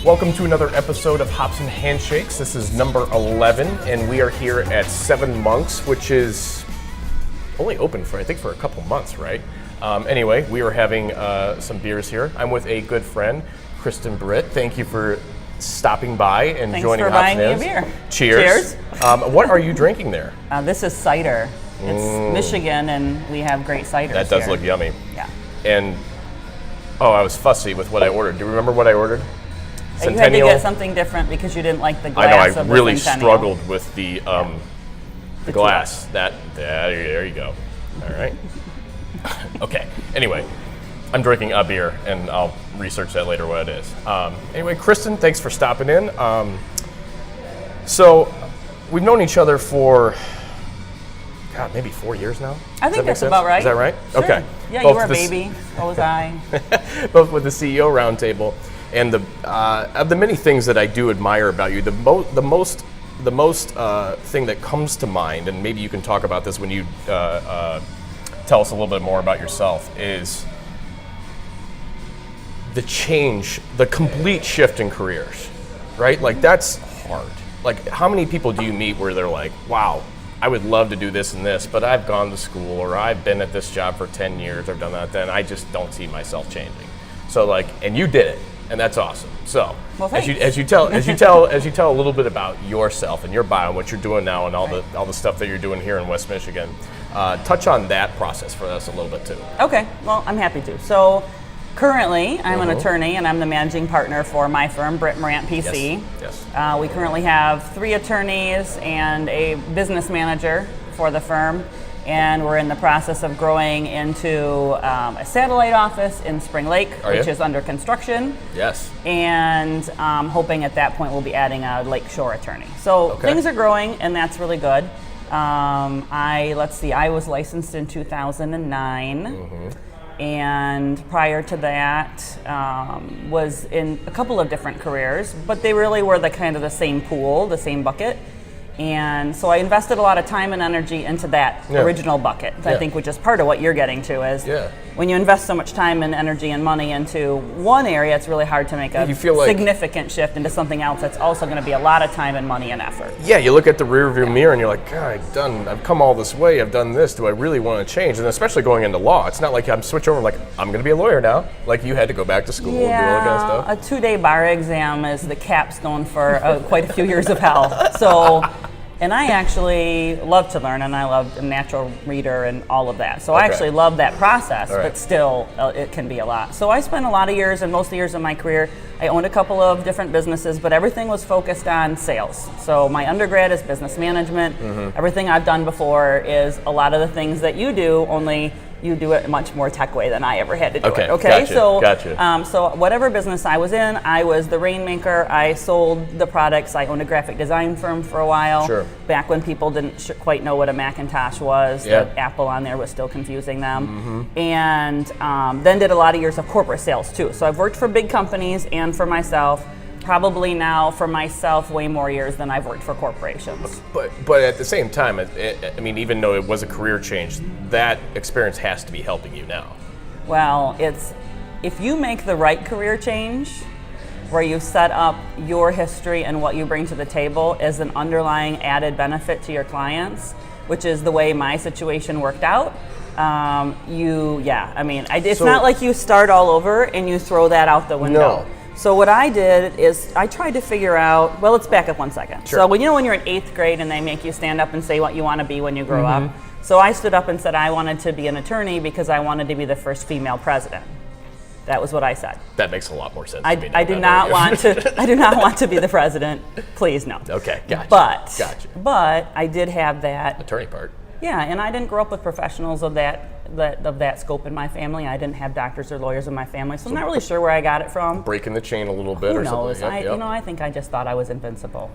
Welcome to another episode of Hops and Handshakes. This is number 11, and we are here at Seven Monks, which is only open for, I think, for a couple months, right? Anyway, we are having some beers here. I'm with a good friend, Kristin Britt. Thank you for stopping by and joining Hops and Hands. Thanks for buying me a beer. Cheers. What are you drinking there? This is cider. It's Michigan, and we have great ciders. That does here. look yummy. Yeah. And, I was fussy with what I ordered. Do you remember what I ordered? You had to get something different because you didn't like the glass. I know, I really struggled with the glass. There you go. All right. Okay. Anyway, I'm drinking a beer, and I'll research that later what it is. Anyway, Kristin, thanks for stopping in. So we've known each other for, maybe 4 years now? I think that's about right. Is that right? Sure. Okay. Yeah, you were a baby. So was I. Both with the CEO Roundtable. And of the many things that I do admire about you, the most thing that comes to mind, and maybe you can talk about this when you tell us a little bit more about yourself, is the complete shift in careers, right? Like, that's hard. Like, how many people do you meet where they're like, wow, I would love to do this and this, but I've gone to school, or I've been at this job for 10 years, I've done that, then I just don't see myself changing. So and you did it. And that's awesome. So, well, as you tell a little bit about yourself and your bio and what you're doing now and all the stuff that you're doing here in West Michigan, touch on that process for us a little bit too. Okay. Well, I'm happy to. So, currently, I'm an attorney, and I'm the managing partner for my firm, Britt Morant PC. Yes. We currently have 3 attorneys and a business manager for the firm. And we're in the process of growing into a satellite office in Spring Lake, which is under construction. Yes. And hoping at that point we'll be adding a lakeshore attorney. So things are growing, and that's really good. I was licensed in 2009. And prior to that, was in a couple of different careers, but they really were the same pool, the same bucket. And so I invested a lot of time and energy into that original bucket, I think, which is part of what you're getting to is when you invest so much time and energy and money into one area, it's really hard to make a significant shift into something else that's also going to be a lot of time and money and effort. Yeah, you look at the rearview mirror and you're like, God, I've come all this way, I've done this, do I really want to change? And especially going into law, it's not like I'm switching over, I'm going to be a lawyer now. Like, you had to go back to school and do all that kind of stuff. A 2-day bar exam is the capstone for quite a few years of hell. So. And I actually love to learn, and I love a natural reader and all of that. So I actually love that process, but still, it can be a lot. So I spent a lot of years, and most of the years of my career, I owned a couple of different businesses, but everything was focused on sales. So my undergrad is business management. Everything I've done before is a lot of the things that you do, only you do it much more tech way than I ever had to do it. Okay, gotcha. So whatever business I was in, I was the rainmaker. I sold the products. I owned a graphic design firm for a while. Sure. Back when people didn't quite know what a Macintosh was, the Apple on there was still confusing them. And then did a lot of years of corporate sales too. So I've worked for big companies and for myself. Probably now for myself way more years than I've worked for corporations. But at the same time, even though it was a career change, that experience has to be helping you now. Well, if you make the right career change, where you set up your history and what you bring to the table as an underlying added benefit to your clients, which is the way my situation worked out. It's not like you start all over and you throw that out the window. No. So what I did is I tried to figure out, let's back up one second. Sure. So when you're in 8th grade and they make you stand up and say what you want to be when you grow up. So I stood up and said I wanted to be an attorney because I wanted to be the first female president. That was what I said. That makes a lot more sense. I do not want to be the president. Please, no. Okay, gotcha. But I did have that attorney part. Yeah, and I didn't grow up with professionals of that scope in my family. I didn't have doctors or lawyers in my family, so I'm not really sure where I got it from. Breaking the chain a little bit or something. Who knows? I think I just thought I was invincible,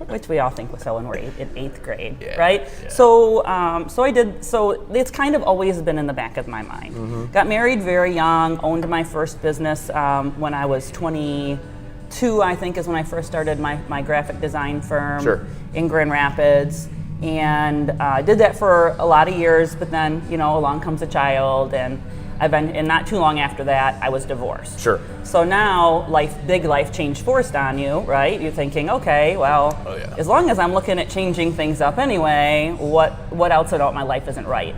which we all think was so when we're in 8th grade, right? Yeah. So I did. So it's kind of always been in the back of my mind. Got married very young. Owned my first business when I was 22. I think is when I first started my graphic design firm in Grand Rapids. And I did that for a lot of years, but then, along comes a child, and And not too long after that, I was divorced. Sure. So now, big life change forced on you, right? You're thinking, okay, well, as long as I'm looking at changing things up anyway, what else about my life isn't right?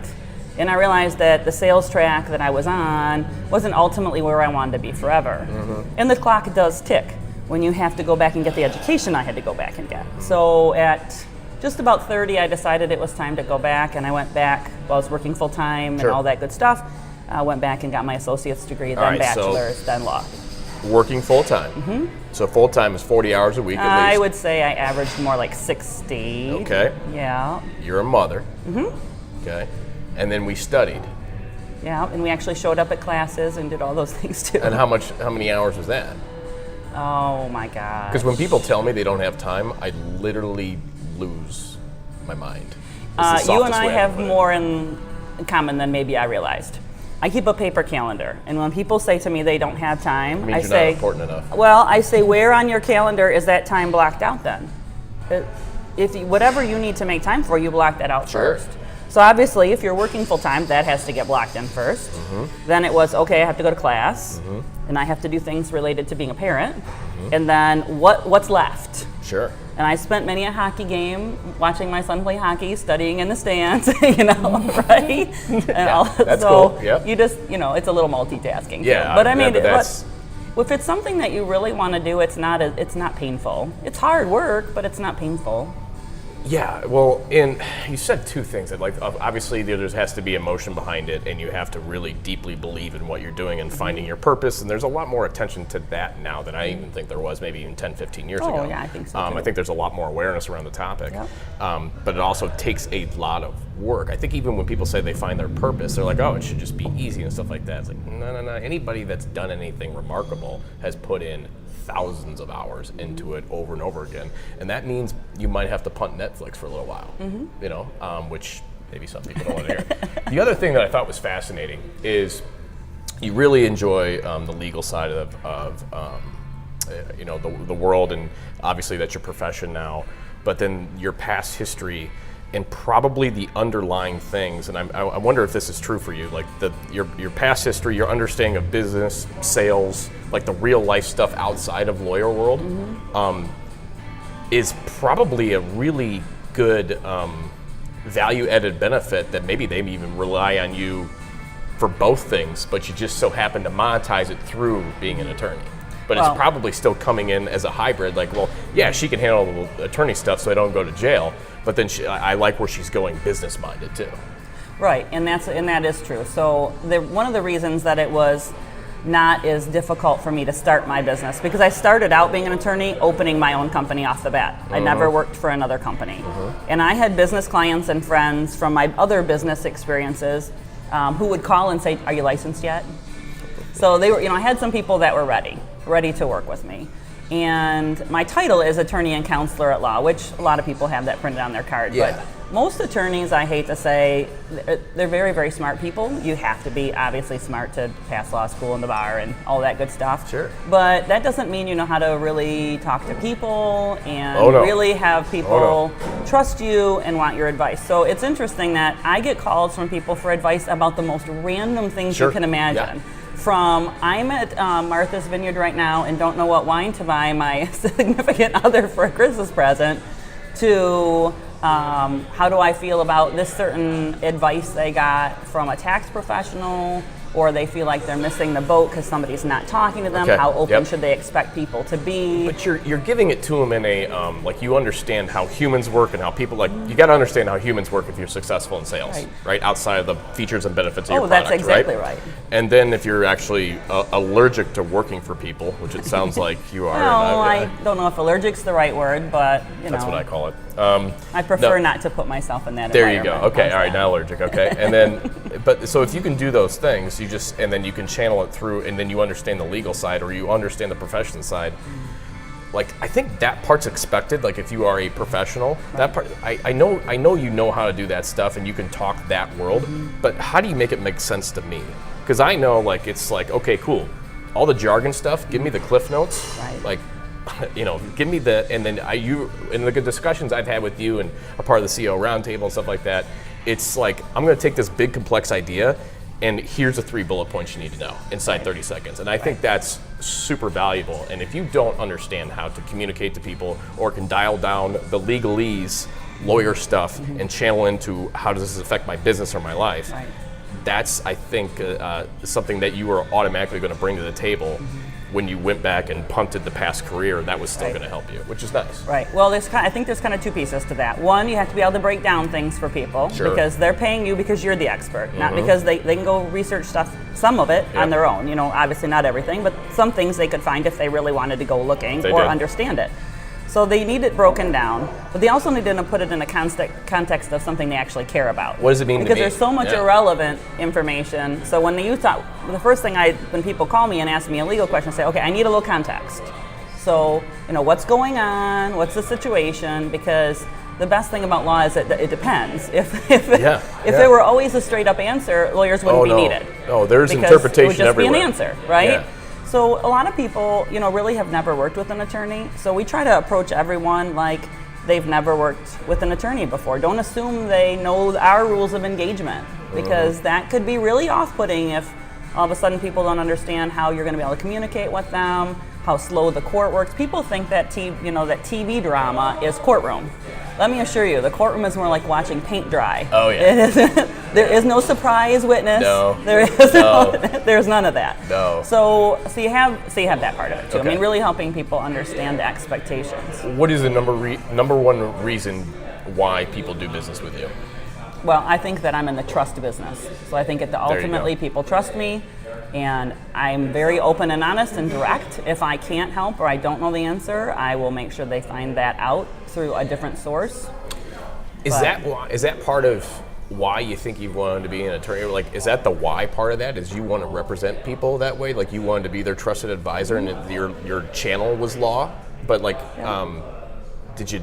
And I realized that the sales track that I was on wasn't ultimately where I wanted to be forever. And the clock does tick. When you have to go back and get the education I had to go back and get. So at just about 30, I decided it was time to go back, and I went back while I was working full time and all that good stuff. I went back and got my associate's degree, then bachelor's, then law. Working full time. So full time is 40 hours a week at least. I would say I averaged more like 60. Okay. Yeah. You're a mother. Okay. And then we studied. Yeah, and we actually showed up at classes and did all those things too. And how many hours was that? Oh my God. Because when people tell me they don't have time, I literally lose my mind. You and I have more in common than maybe I realized. I keep a paper calendar, and when people say to me they don't have time, I say, not important enough. Well, I say, where on your calendar is that time blocked out then? Whatever you need to make time for, you block that out first. So obviously, if you're working full time, that has to get blocked in first. Then it was, okay, I have to go to class, and I have to do things related to being a parent. And then what's left? Sure. And I spent many a hockey game watching my son play hockey, studying in the stands, right? That's cool. Yep. You just, it's a little multitasking. Yeah. But I mean, that's... if it's something that you really want to do, it's not painful. It's hard work, but it's not painful. Yeah, well, you said two things. That, obviously there has to be emotion behind it, and you have to really deeply believe in what you're doing and finding your purpose, and there's a lot more attention to that now than I even think there was maybe even 10, 15 years ago. Oh, yeah, I think so, too. I think there's a lot more awareness around the topic, yep. But it also takes a lot of work. I think even when people say they find their purpose, they're like, oh, it should just be easy and stuff like that. It's like, no. Anybody that's done anything remarkable has put in thousands of hours into it over and over again, and that means you might have to punt Netflix for a little while, which maybe some people don't want to hear. The other thing that I thought was fascinating is you really enjoy the legal side of the world, and obviously that's your profession now, but then your past history and probably the underlying things, and I wonder if this is true for you, like your past history, your understanding of business, sales, like the real life stuff outside of lawyer world, is probably a really good value added benefit that maybe they even rely on you for both things, but you just so happen to monetize it through being an attorney. But it's probably still coming in as a hybrid, like, well, yeah, she can handle the attorney stuff so I don't go to jail, but then I like where she's going business-minded too. Right, and that is true. So one of the reasons that it was not as difficult for me to start my business, because I started out being an attorney opening my own company off the bat. I never worked for another company. And I had business clients and friends from my other business experiences who would call and say, are you licensed yet? So they were, I had some people that were ready to work with me. And my title is attorney and counselor at law, which a lot of people have that printed on their card. Yeah. But most attorneys, I hate to say, they're very, very smart people. You have to be obviously smart to pass law school and the bar and all that good stuff. Sure. But that doesn't mean you know how to really talk to people and really have people trust you and want your advice. So it's interesting that I get calls from people for advice about the most random things you can imagine. Yeah. From I'm at Martha's Vineyard right now and don't know what wine to buy my significant other for a Christmas present, to how do I feel about this certain advice they got from a tax professional, or they feel like they're missing the boat because somebody's not talking to them. How open should they expect people to be? But you're giving it to them in a like, you understand how humans work and how people, like, you got to understand how humans work if you're successful in sales, right? Outside of the features and benefits of your product, that's exactly right. And then if you're actually allergic to working for people, which it sounds like you are. No, I don't know if allergic's the right word, but that's what I call it. I prefer not to put myself in that there environment. There you go. Okay, all right, not allergic. Okay, and then, but so if you can do those things, and then you can channel it through, and then you understand the legal side, or you understand the profession side. Like, I think that part's expected. Like, if you are a professional, that part, I know you know how to do that stuff, and you can talk that world. But how do you make it make sense to me? Because I know, like, it's like, okay, cool, all the jargon stuff. Give me the cliff notes. Right. Like, give me the, and then in the good discussions I've had with you and a part of the CEO roundtable and stuff like that, it's like, I'm going to take this big complex idea and here's the 3 bullet points you need to know inside 30 seconds. And I think that's super valuable. And if you don't understand how to communicate to people or can dial down the legalese, lawyer stuff, and channel into how does this affect my business or my life, that's, I think, something that you are automatically going to bring to the table when you went back and punted the past career. That was still going to help you, which is nice. Right. Well, I think there's kind of 2 pieces to that. One, you have to be able to break down things for people because they're paying you because you're the expert, not because they can go research stuff, some of it on their own. Obviously not everything, but some things they could find if they really wanted to go looking or understand it. So they need it broken down, but they also need to put it in a context of something they actually care about. What does it mean because to me? There's so much irrelevant information. So when the first thing when people call me and ask me a legal question, I say, okay, I need a little context. So, what's going on? What's the situation? Because the best thing about law is that it depends. If there were always a straight up answer, lawyers wouldn't be needed. No, there's because interpretation it would just everywhere. be an answer, right? Yeah. So a lot of people, really have never worked with an attorney. So we try to approach everyone like they've never worked with an attorney before. Don't assume they know our rules of engagement, because that could be really off-putting if all of a sudden people don't understand how you're going to be able to communicate with them, how slow the court works. People think that that TV drama is courtroom. Let me assure you, the courtroom is more like watching paint dry. Oh yeah. There is no surprise witness. No. There's none of that. No. So you have that part of it too. Okay. I mean, really helping people understand the expectations. What is the number one reason why people do business with you? Well, I think that I'm in the trust business. So I think ultimately people trust me, and I'm very open and honest and direct. If I can't help or I don't know the answer, I will make sure they find that out through a different source. Is that part of why you think you wanted to be an attorney? Like, is that the why part of that? Is you want to represent people that way? Like, you wanted to be their trusted advisor, and your channel was law? But did you?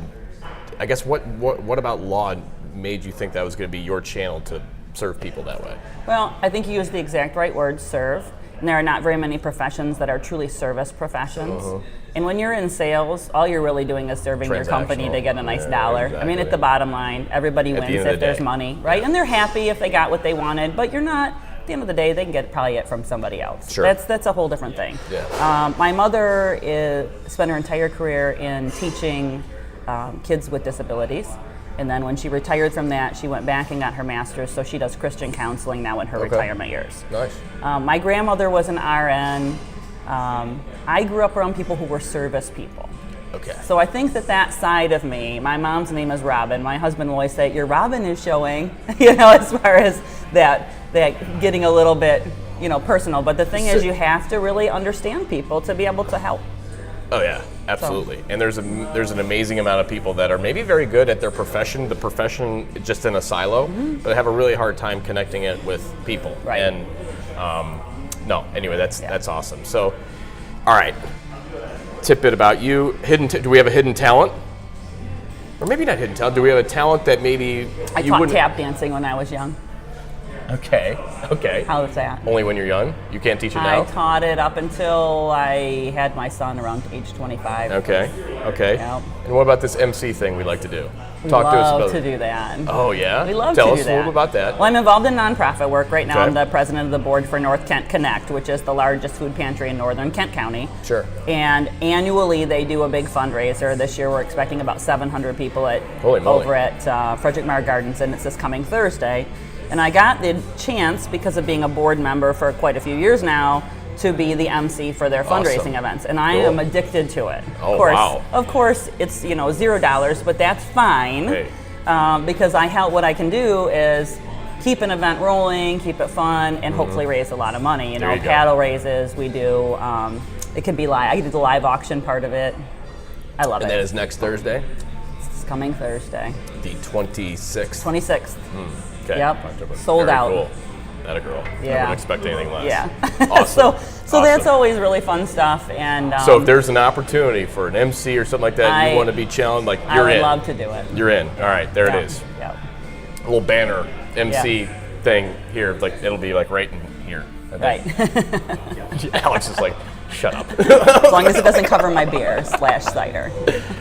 I guess what about law made you think that was going to be your channel to serve people that way? Well, I think you used the exact right word, serve. And there are not very many professions that are truly service professions. And when you're in sales, all you're really doing is serving your company to get a nice dollar. Exactly. I mean, at the bottom line, everybody wins if there's money, right? And they're happy if they got what they wanted, but you're not. At the end of the day, they can get probably it from somebody else. Sure. That's a whole different thing. Yeah. My mother spent her entire career in teaching kids with disabilities. And then when she retired from that, she went back and got her master's, so she does Christian counseling now in her retirement years. Nice. My grandmother was an RN. I grew up around people who were service people. Okay. So I think that side of me, my mom's name is Robin. My husband will always say, your Robin is showing, as far as that getting a little bit, personal. But the thing is, you have to really understand people to be able to help. Oh yeah, absolutely. So. And there's an amazing amount of people that are maybe very good at their profession, the profession just in a silo, but have a really hard time connecting it with people. Right. And anyway, that's awesome. So, all right, tidbit about you. Do we have a hidden talent? Or maybe not hidden talent. Do we have a talent that maybe I taught tap dancing when I was young. Okay. How is that? Only when you're young? You can't teach it now? I taught it up until I had my son around age 25. Okay. Yep. And what about this MC thing we like to do? Talk to us about to do that. Oh, yeah? We love Tell to us do that. a little bit about that. Well, I'm involved in nonprofit work. Right now, Okay. I'm the president of the board for North Kent Connect, which is the largest food pantry in northern Kent County. Sure. And annually, they do a big fundraiser. This year, we're expecting about 700 people over at Frederick Marr Gardens, and it's this coming Thursday. And I got the chance, because of being a board member for quite a few years now, to be the MC for their fundraising events, and I am addicted to it. Oh, wow. Of course, it's $0, but that's fine. Hey. Because what I can do is keep an event rolling, keep it fun, and hopefully raise a lot of money. Paddle raises, we do. It can be live. I do the live auction part of it. I love it. And that is next Thursday? It's coming Thursday. The 26th. 26th. Okay. Yep. Sold Very out. Cool. Not a girl. Yeah. I wouldn't expect anything less. Yeah. Awesome. So that's always really fun stuff. And so if there's an opportunity for an MC or something like that, you want to be challenged, you're in. I would love to do it. You're in. All right, there it is. Yep. A little banner MC thing here, it'll be right in here. Right. Alex is like, shut up. As long as it doesn't cover my beer / cider.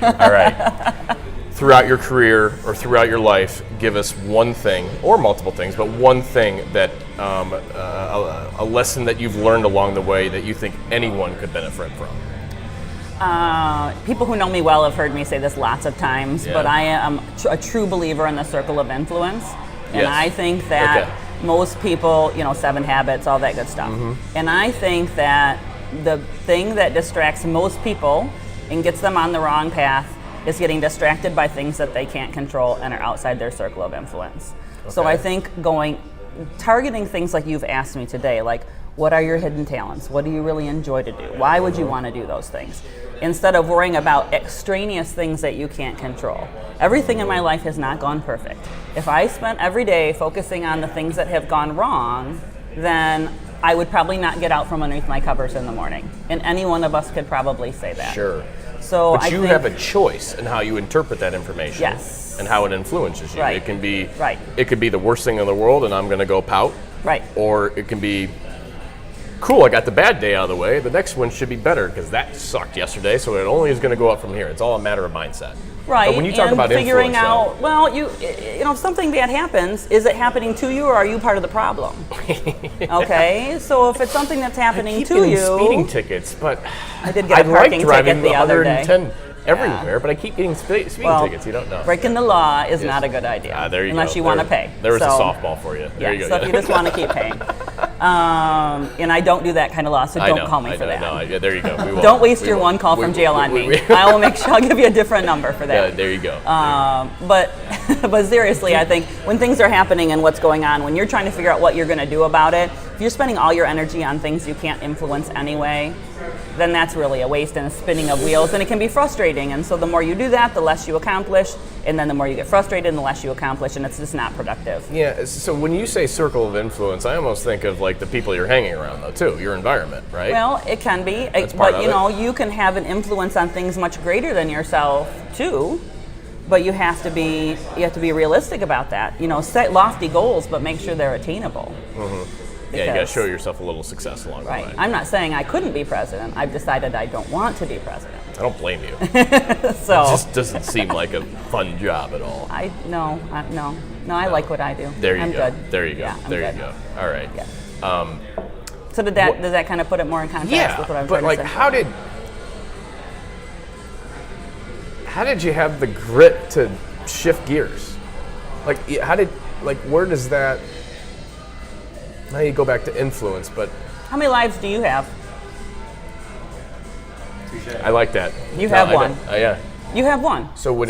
All right. throughout your career or throughout your life, give us one thing, or multiple things, but one thing that, a lesson that you've learned along the way that you think anyone could benefit from. People who know me well have heard me say this lots of times, but I am a true believer in the circle of influence. And I think that most people, 7 habits, all that good stuff. And I think that the thing that distracts most people and gets them on the wrong path is getting distracted by things that they can't control and are outside their circle of influence. So I think targeting things like you've asked me today, like what are your hidden talents? What do you really enjoy to do? Why would you want to do those things? Instead of worrying about extraneous things that you can't control. Everything in my life has not gone perfect. If I spent every day focusing on the things that have gone wrong, then I would probably not get out from underneath my covers in the morning. And any one of us could probably say that. Sure. So but you have a choice in how you interpret that information. Yes. And how it influences you. Right. It can be right. It could be the worst thing in the world and I'm going to go pout. Right. Or it can be, cool, I got the bad day out of the way. The next one should be better because that sucked yesterday, so it only is going to go up from here. It's all a matter of mindset. Right. But when you talk and about figuring influence, out, well, if something bad happens, is it happening to you or are you part of the problem? Okay. So if it's something that's happening to you, speeding tickets, but I did get a parking ticket the other day. 110 everywhere, but I keep getting speeding tickets. You don't know. Breaking the law is not a good idea. There you unless go. you want to pay. There's a softball for you. There you go. So if you just want to keep paying. And I don't do that kind of law, so don't call me for that. No, there you go. We won't. Don't waste your one call from jail on me. I will make sure I'll give you a different number for that. Yeah, there you go. But seriously, I think when things are happening and what's going on, when you're trying to figure out what you're going to do about it, if you're spending all your energy on things you can't influence anyway, then that's really a waste and a spinning of wheels, and it can be frustrating. And so the more you do that, the less you accomplish, and then the more you get frustrated and the less you accomplish, and it's just not productive. Yeah, so when you say circle of influence, I almost think of like the people you're hanging around though too, your environment, right? Well, it can be, but you can have an influence on things much greater than yourself too. But you have to be realistic about that. Set lofty goals, but make sure they're attainable. Yeah, you got to show yourself a little success along the way. I'm not saying I couldn't be president. I've decided I don't want to be president. I don't blame you. So it just doesn't seem like a fun job at all. No, I like what I do. There you I'm go. Good. There you go. Yeah, there you go. All right. Yeah. So does that kind of put it more in context with what I'm trying to say? But how did you have the grit to shift gears? Where does that? Now you go back to influence, but how many lives do you have? I like that. You have one. Yeah. You have one. So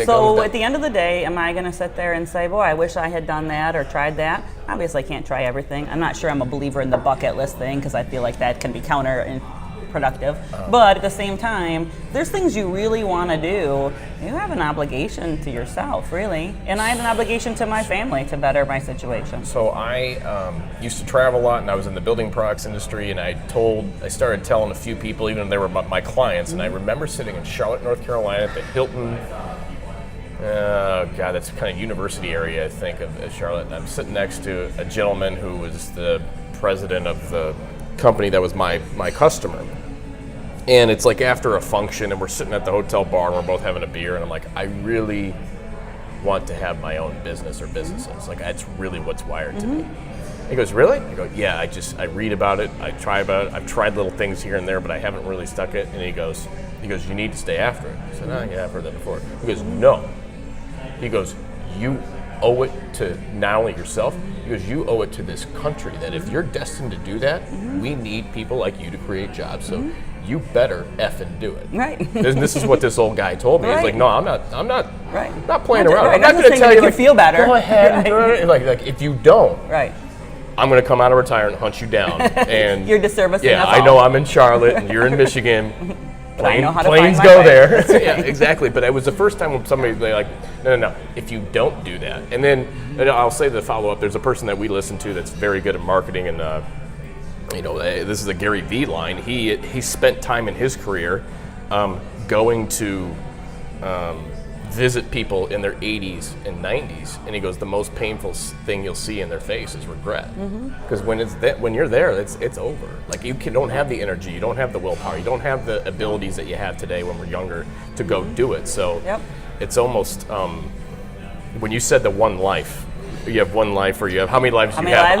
at the end of the day, am I going to sit there and say, boy, I wish I had done that or tried that? Obviously, I can't try everything. I'm not sure I'm a believer in the bucket list thing because I feel like that can be counterproductive. But at the same time, there's things you really want to do. You have an obligation to yourself, really. And I had an obligation to my family to better my situation. So I used to travel a lot, and I was in the building products industry, and I started telling a few people, even though they were my clients, and I remember sitting in Charlotte, North Carolina at the Hilton, that's kind of university area, I think, of Charlotte. And I'm sitting next to a gentleman who was the president of the company that was my customer. And it's like after a function, and we're sitting at the hotel bar, and we're both having a beer, and I'm like, I really want to have my own business or businesses. Like, that's really what's wired to me. He goes, really? I go, yeah, I read about it, I've tried little things here and there, but I haven't really stuck it. And he goes, you need to stay after it. I said, yeah, I've heard that before. He goes, no. He goes, you owe it to not only yourself, because you owe it to this country that if you're destined to do that, we need people like you to create jobs. So you better effing do it. Right. This is what this old guy told me. He's like, no, I'm not playing around. Right. I'm not going to tell you to feel better. Go ahead. Right. Like if you don't, right. I'm going to come out of retirement and hunt you down. And you're disservicing us all. I know I'm in Charlotte and you're in Michigan. I know how to planes find my go way. there. Yeah, exactly. But it was the first time when somebody like, no. If you don't do that, and then I'll say the follow up. There's a person that we listen to that's very good at marketing, and this is a Gary Vee line. He spent time in his career going to visit people in their 80s and 90s, and he goes, the most painful thing you'll see in their face is regret, because when you're there, it's over. Like you don't have the energy, you don't have the willpower, you don't have the abilities that you have today when we're younger to go do it. So it's almost when you said the one life. You have one life, or you have how many lives do you have?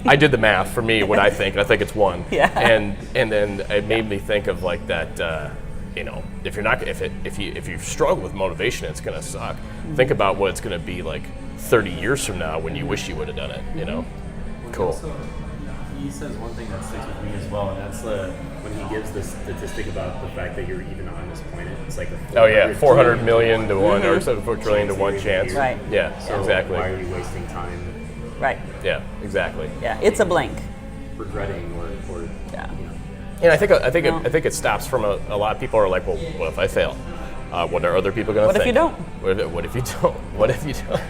I did the math for me. What I think it's one. Yeah. And then it made me think of like that. If you struggle with motivation, it's gonna suck. Think about what it's gonna be like 30 years from now when you wish you would have done it. You know. Cool. Also, he says one thing that sticks with me as well, and that's when he gives the statistic about the fact that you're even on this planet. It's like a 400 million to one, or 4 trillion to one chance. Right. Yeah. So exactly. Why are you wasting time? Right. Yeah. Exactly. Yeah. It's a blink. Regretting or Yeah. And I think it stops from a lot of people are like, well, what if I fail? What are other people going to think? What if you don't? What if you don't? What if you don't?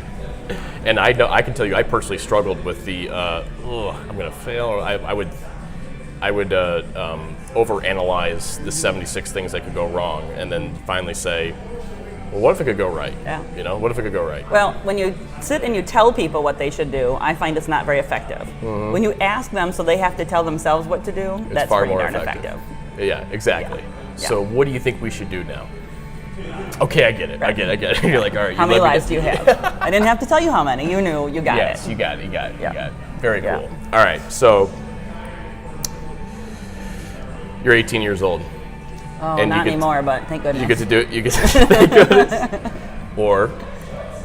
And I know I can tell you, I personally struggled with the I'm going to fail. Or I would overanalyze the 76 things that could go wrong, and then finally say, well, what if it could go right? Yeah. You know, what if it could go right? Well, when you sit and you tell people what they should do, I find it's not very effective. When you ask them so they have to tell themselves what to do, It's that's far pretty more darn effective. Yeah, exactly. Yeah. So what do you think we should do now? Okay, I get it. I get it. You're like, all right. How many lives do you have? I didn't have to tell you how many. You knew. You got Yes, it. you got it. Yeah. Very Yeah. cool. All right, so you're 18 years old. Oh, and not anymore, but thank goodness. You get to do it. You get to thank goodness. Or,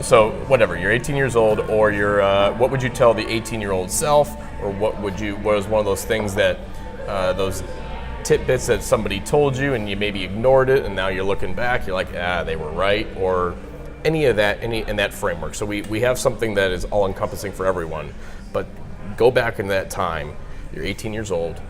so whatever. You're 18 years old, or you're. What would you tell the 18-year-old self, or what was one of those things that those tidbits that somebody told you and you maybe ignored it, and now you're looking back, you're like, they were right, or any of that, in that framework. So we have something that is all encompassing for everyone, but go back in that time. You're 18 years old.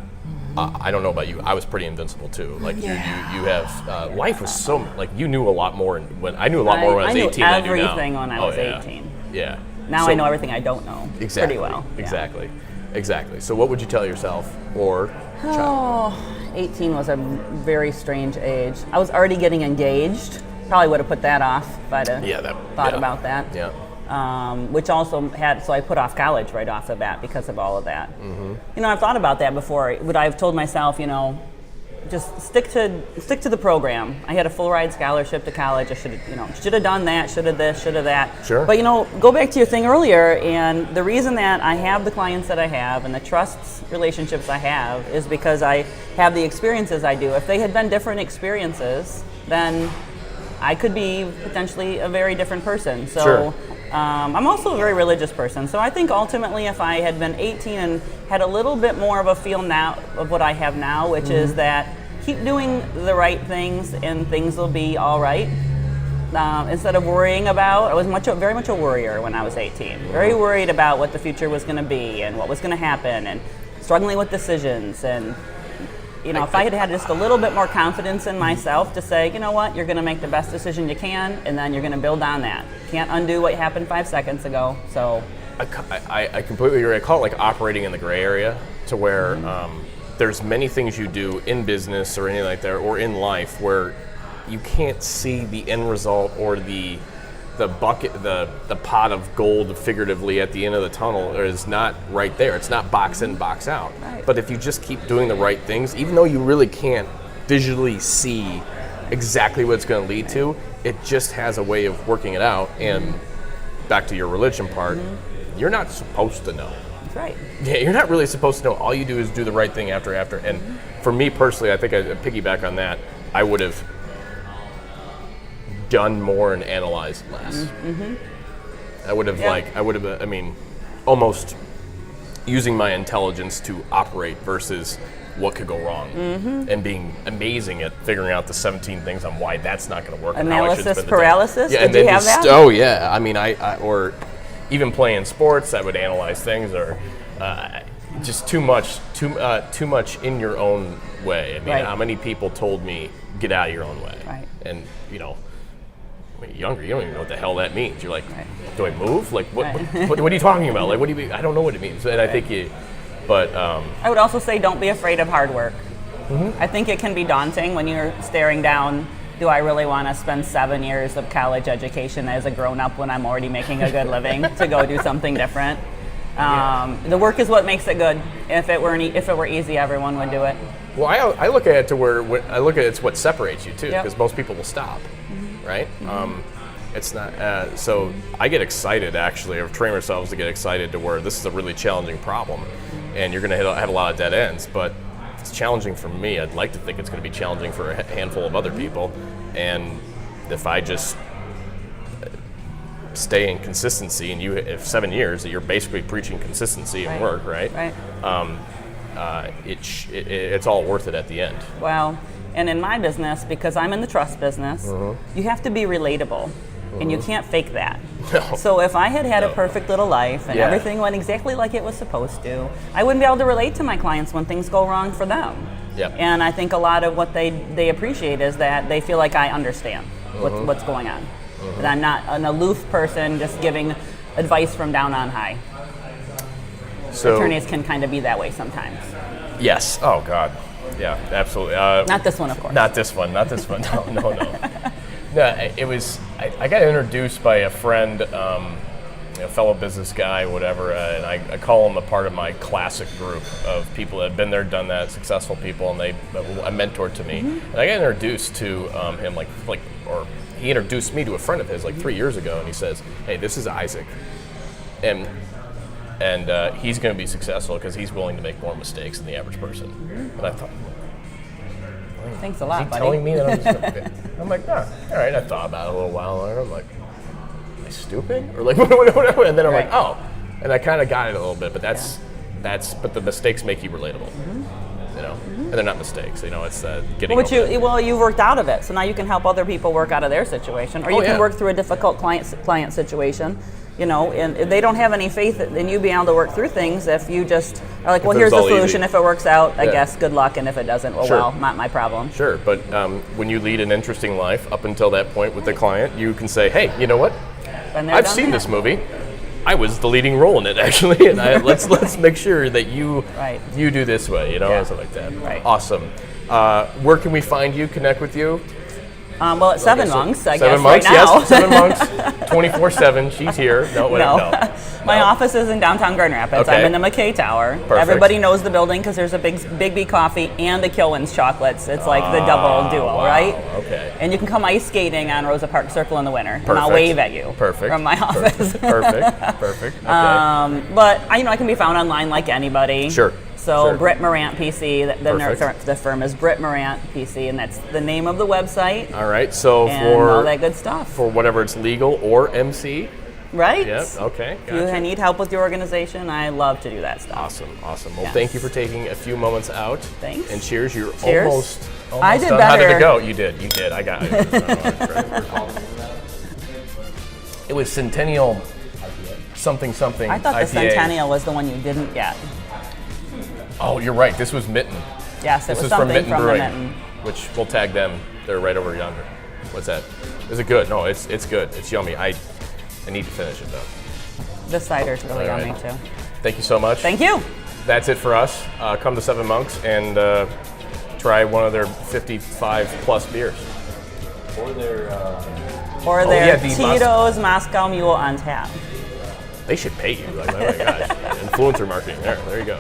I don't know about you. I was pretty invincible too. Like you have life was so like you knew a lot more when I knew a lot more when I was 18 than I do now. I knew everything when I was 18. Yeah. Now So- I know everything I don't know Exactly. pretty well. Yeah. Exactly. So what would you tell yourself or child? Oh, 18 was a very strange age. I was already getting engaged. Probably would have put that off if I'd have thought about that. Yeah. Which also so I put off college right off the bat because of all of that. You know, I've thought about that before. Would I have told myself, just stick to the program? I had a full ride scholarship to college. I should have done that. Should have this. Should have that. Sure. But go back to your thing earlier, and the reason that I have the clients that I have and the trust relationships I have is because I have the experiences I do. If they had been different experiences, then I could be potentially a very different person. So. Sure. I'm also a very religious person, so I think ultimately if I had been 18 and had a little bit more of a feel now of what I have now, which is that keep doing the right things and things will be all right. Instead of worrying about, I was very much a worrier when I was 18. Very worried about what the future was going to be and what was going to happen and struggling with decisions. And if I had had just a little bit more confidence in myself to say, you know what, you're going to make the best decision you can, and then you're going to build on that. Can't undo what happened 5 seconds ago. So I completely agree. I call it like operating in the gray area, to where there's many things you do in business or anything like that, or in life, where you can't see the end result or the bucket, the pot of gold, figuratively, at the end of the tunnel is not right there. It's not box in, box out. Right. But if you just keep doing the right things, even though you really can't visually see exactly what it's going to lead to, it just has a way of working it out. And back to your religion part, you're not supposed to know. that's right. Yeah, you're not really supposed to know. All you do is do the right thing after. And for me personally, I think I piggyback on that. I would have done more and analyzed less. I would have almost using my intelligence to operate versus what could go wrong, and being amazing at figuring out the 17 things on why that's not going to work. Analysis and how I should spend the paralysis? time. Yeah, Did and then you have that? Oh yeah, I mean, I or even playing sports, I would analyze things, or just too much in your own way. I mean, Right. how many people told me get out of your own way? Right. And when you're younger, you don't even know what the hell that means. You're like, Right. do I move? Like, what, Right. what are you talking about? Like, what do you mean? I don't know what it means. And I think but I would also say don't be afraid of hard work. I think it can be daunting when you're staring down, do I really want to spend 7 years of college education as a grown-up when I'm already making a good living to go do something different? The work is what makes it good. If it were easy, everyone would do it. well, I look at it to where I look at it's what separates you too, Yep. because most people will stop. right? It's not, so I get excited actually, or train ourselves to get excited to where this is a really challenging problem and you're gonna have a lot of dead ends, but it's challenging for me. I'd like to think it's gonna be challenging for a handful of other people. And if I just stay in consistency, and if 7 years that you're basically preaching consistency in work, right? Right. It's all worth it at the end. Well, and in my business, because I'm in the trust business, you have to be relatable. And you can't fake that. No. So if I had a perfect little life and everything went exactly like it was supposed to, I wouldn't be able to relate to my clients when things go wrong for them. Yep. And I think a lot of what they appreciate is that they feel like I understand what's going on. That I'm not an aloof person just giving advice from down on high. So attorneys can kind of be that way sometimes. Yes. Oh God. Yeah. Absolutely. Not this one, of course. Not this one. No. No, it was. I got introduced by a friend, a fellow business guy, whatever, and I call him a part of my classic group of people that have been there, done that, successful people, and a mentor to me. And I got introduced to him or he introduced me to a friend of his like 3 years ago, and he says, "Hey, this is Isaac, and he's going to be successful because he's willing to make more mistakes than the average person." And I thought, thanks a lot, is he buddy. telling me that I'm stupid? I'm like, all right. I thought about it a little while, and I'm like, am I stupid? Or like, whatever. And then I'm like, oh. And I kind of got it a little bit, but but the mistakes make you relatable. You know, and they're not mistakes. You know, it's getting. You worked out of it, so now you can help other people work out of their situation, or you can work through a difficult client situation. You know, and they don't have any faith in you being able to work through things if you just are like, well, here's the solution. If it works out, I guess good luck, and if it doesn't, well, not my problem. Sure, but when you lead an interesting life up until that point with the client, you can say, hey, you know what? I've seen this movie. I was the leading role in it, actually, and let's make sure that you do this way, you know, something like that. Right. Awesome. Where can we find you, connect with you? Well, at Seven Monks, I guess, Seven Monks, right now. yes. 7 Monks, 24/7. She's here. No. My office is in downtown Grand Rapids. Okay. I'm in the McKay Tower. Perfect. Everybody knows the building because there's a Big B coffee and a Kilwins chocolates. It's like the double duo, right? Okay. And you can come ice skating on Rosa Park Circle in the winter, and I'll wave at you from my office. Perfect. Okay. But I can be found online like anybody. Sure. So Britt Morant PC, the firm is Britt Morant PC, and that's the name of the website. All right, so for all that good stuff. For whatever it's legal or MC. Right? Yep, okay. Gotcha. If you need help with your organization, I love to do that stuff. Awesome. Well, thank you for taking a few moments out. Thanks. And cheers. You're cheers. almost I did done. better. How did it go? You did. I got it. It was Centennial something. I thought IPA. the Centennial was the one you didn't get. Oh, you're right. This was Mitten. Yes, this was is something from the Brewing, Mitten. which we'll tag them. They're right over yonder. What's that? Is it good? No, it's good. It's yummy. I need to finish it though. The cider's really yummy too. Thank you so much. Thank you. That's it for us. Come to Seven Monks and try one of their 55 plus beers. Or their Tito's Moscow Mule on tap. They should pay you. Like, oh my gosh. Influencer marketing. There you go.